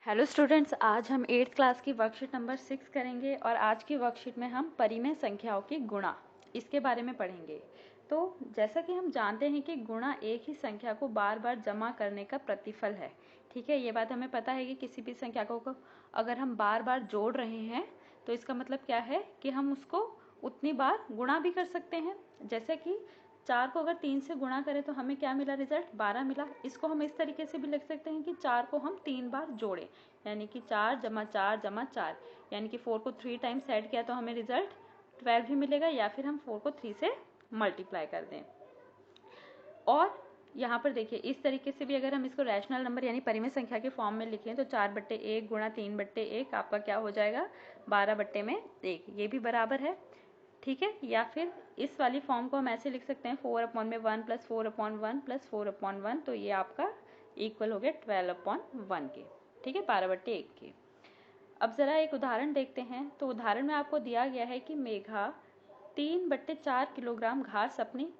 Hello students, आज हम 8th class की वर्कशीट नंबर 6 करेंगे और आज की वर्कशीट में हम परिमेय संख्याओं की गुणा इसके बारे में पढ़ेंगे। तो जैसा कि हम जानते हैं कि गुणा एक ही संख्या को बार बार जमा करने का प्रतिफल है। ठीक है, ये बात हमें पता है कि किसी भी संख्या को अगर हम बार बार जोड़ रहे हैं तो इसका मतलब क्या है कि हम उसको उतनी बार गुणा भी कर सकते हैं। जैसे कि 4 को अगर 3 से गुणा करें तो हमें क्या मिला, रिजल्ट 12 मिला। इसको हम इस तरीके से भी लिख सकते हैं कि 4 को हम 3 बार जोड़ें, यानी कि 4 जमा 4 जमा 4, यानी कि 4 को 3 टाइम्स ऐड किया तो हमें रिजल्ट 12 ही मिलेगा, या फिर हम 4 को 3 से मल्टीप्लाई कर दें। और यहाँ पर देखिए, इस तरीके से भी अगर हम इसको रैशनल नंबर यानी परिमेय संख्या के फॉर्म में लिखें तो 4/1 गुणा 3/1 आपका क्या हो जाएगा, 12/1, ये भी बराबर है। ठीक है, या फिर इस वाली फॉर्म को हम ऐसे लिख सकते हैं 4/1 प्लस 4/1 प्लस 4/1, तो ये आपका इक्वल हो गया 12/1 के। ठीक है, 12/1 के। अब जरा एक उदाहरण देखते हैं। तो उदाहरण में आपको दिया गया है कि मेघा 3/4 किलोग्राम घास अपनी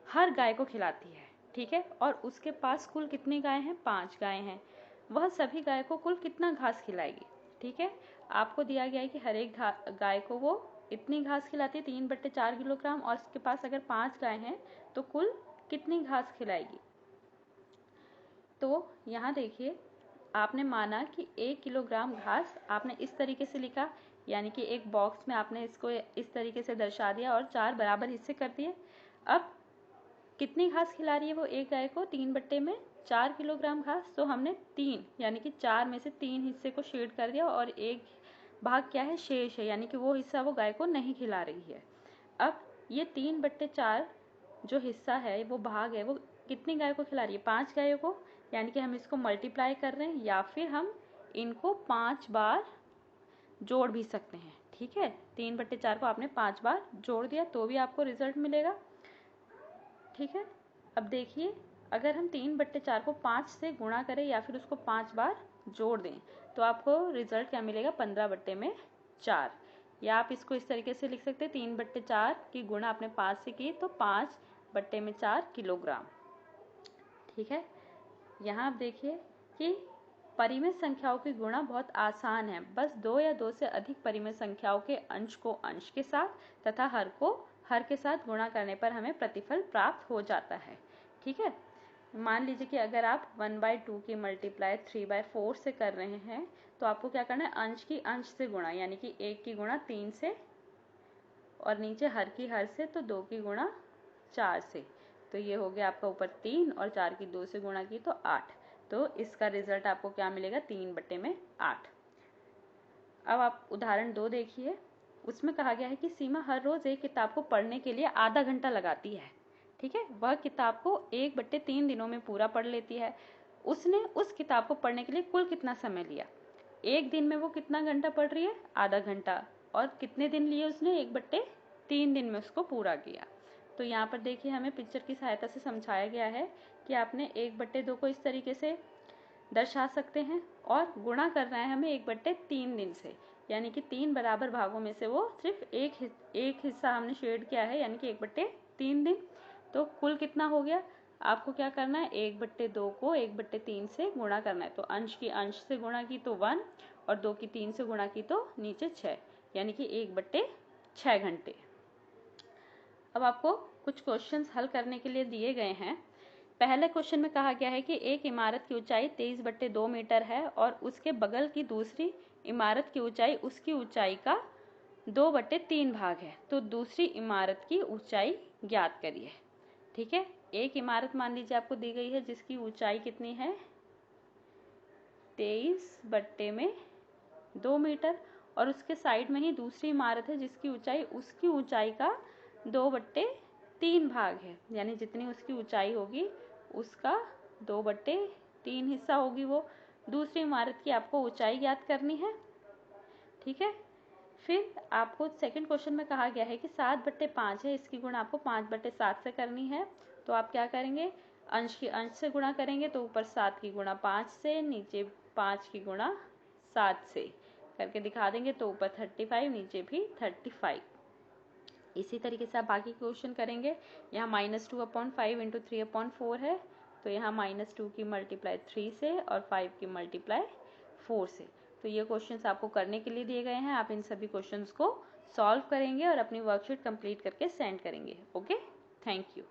हर गाय को खिलाती है। ठीक है, और उसके पास कुल कितनी गाय हैं, 5 गाय हैं। वह सभी गाय को कुल कितना घास खिलाएगी। ठीक है, आपको दिया गया है कि हर एक गाय को वो इतनी घास खिलाती है 3/4 किलोग्राम, और उसके पास अगर 5 गाय हैं तो कुल कितनी घास खिलाएगी। तो यहाँ देखिए, आपने माना कि 1 किलोग्राम घास आपने इस तरीके से लिखा, यानी कि एक बॉक्स में आपने इसको इस तरीके से दर्शा दिया और 4 बराबर हिस्से कर दिए। अब कितनी घास खिला रही है वो एक गाय को, 3/4 किलोग्राम घास। तो हमने 3 यानी कि 4 में से 3 हिस्से को शेड कर दिया और एक भाग क्या है, शेष है, यानी कि वो हिस्सा वो गाय को नहीं खिला रही है। अब ये 3/4 जो हिस्सा है, वो भाग है, वो कितनी गाय को खिला रही है, 5 गायों को, यानी कि हम इसको मल्टीप्लाई कर रहे हैं, या फिर हम इनको 5 बार जोड़ भी सकते हैं। ठीक है, 3/4 को आपने 5 बार जोड़ दिया तो भी आपको रिजल्ट मिलेगा। ठीक है, अब देखिए, अगर हम 3/4 को 5 से गुणा करें या फिर उसको 5 बार जोड़ दें तो आपको रिजल्ट क्या मिलेगा, 15/4। या आप इसको इस तरीके से लिख सकते हैं, 3/4 की गुणा आपने 5 से की तो 5/4 किलोग्राम। ठीक है, यहाँ आप देखिए कि परिमेय संख्याओं की गुणा बहुत आसान है। बस 2 या 2 से अधिक परिमेय संख्याओं के अंश को अंश के साथ तथा हर को हर के साथ गुणा करने पर हमें प्रतिफल प्राप्त हो जाता है। ठीक है, मान लीजिए कि अगर आप 1/2 की मल्टीप्लाई 3/4 से कर रहे हैं तो आपको क्या करना है, अंश की अंश से गुणा, यानी कि 1 की गुणा 3 से, और नीचे हर की हर से तो 2 की गुणा 4 से। तो ये हो गया आपका ऊपर 3 और 4 की 2 से गुणा की तो 8। तो इसका रिजल्ट आपको क्या मिलेगा, 3/8। अब आप उदाहरण 2 देखिए। उसमें कहा गया है कि सीमा हर रोज एक किताब को पढ़ने के लिए आधा घंटा लगाती है। ठीक है, वह किताब को 1/3 दिनों में पूरा पढ़ लेती है। उसने उस किताब को पढ़ने के लिए कुल कितना समय लिया। एक दिन में वो कितना घंटा पढ़ रही है, आधा घंटा, और कितने दिन लिए उसने, 1/3 दिन में उसको पूरा किया। तो यहाँ पर देखिए, हमें पिक्चर की सहायता से समझाया गया है कि आपने 1/2 को इस तरीके से दर्शा सकते हैं और गुणा करना है हमें 1/3 दिन से, यानी कि 3 बराबर भागों में से वो सिर्फ एक हिस्सा हमने शेड किया है, यानी कि 1/3 दिन। तो कुल कितना हो गया, आपको क्या करना है, 1/2 को 1/3 से गुणा करना है। तो अंश की अंश से गुणा की तो 1, और 2 की 3 से गुणा की तो नीचे 6, यानी कि 1/6 घंटे। अब आपको कुछ क्वेश्चंस हल करने के लिए दिए गए हैं। पहले क्वेश्चन में कहा गया है कि एक इमारत की ऊंचाई 23/2 मीटर है और उसके बगल की दूसरी इमारत की ऊंचाई उसकी ऊंचाई का 2/3 भाग है। तो दूसरी इमारत की ऊंचाई ज्ञात करिए। ठीक है, एक इमारत मान लीजिए आपको दी गई है जिसकी ऊंचाई कितनी है, 23/2 मीटर, और उसके साइड में ही दूसरी इमारत है जिसकी ऊंचाई उसकी ऊंचाई का 2/3 भाग है, यानी जितनी उसकी ऊंचाई होगी उसका 2/3 हिस्सा होगी वो। दूसरी इमारत की आपको ऊंचाई ज्ञात करनी है। ठीक है, फिर आपको सेकंड क्वेश्चन में कहा गया है कि 7/5 है, इसकी गुणा आपको 5/7 से करनी है। तो आप क्या करेंगे, अंश की अंश से गुणा करेंगे, तो ऊपर 7 की गुणा 5 से, नीचे 5 की गुणा 7 से करके दिखा देंगे, तो ऊपर 35, नीचे भी 35। इसी तरीके से आप बाकी क्वेश्चन करेंगे। यहाँ -2/5 × 3/4 है, तो यहाँ -2 की मल्टीप्लाई 3 से और 5 की मल्टीप्लाई 4 से। तो ये क्वेश्चंस आपको करने के लिए दिए गए हैं, आप इन सभी क्वेश्चंस को सॉल्व करेंगे और अपनी वर्कशीट कंप्लीट करके सेंड करेंगे। Okay, thank you.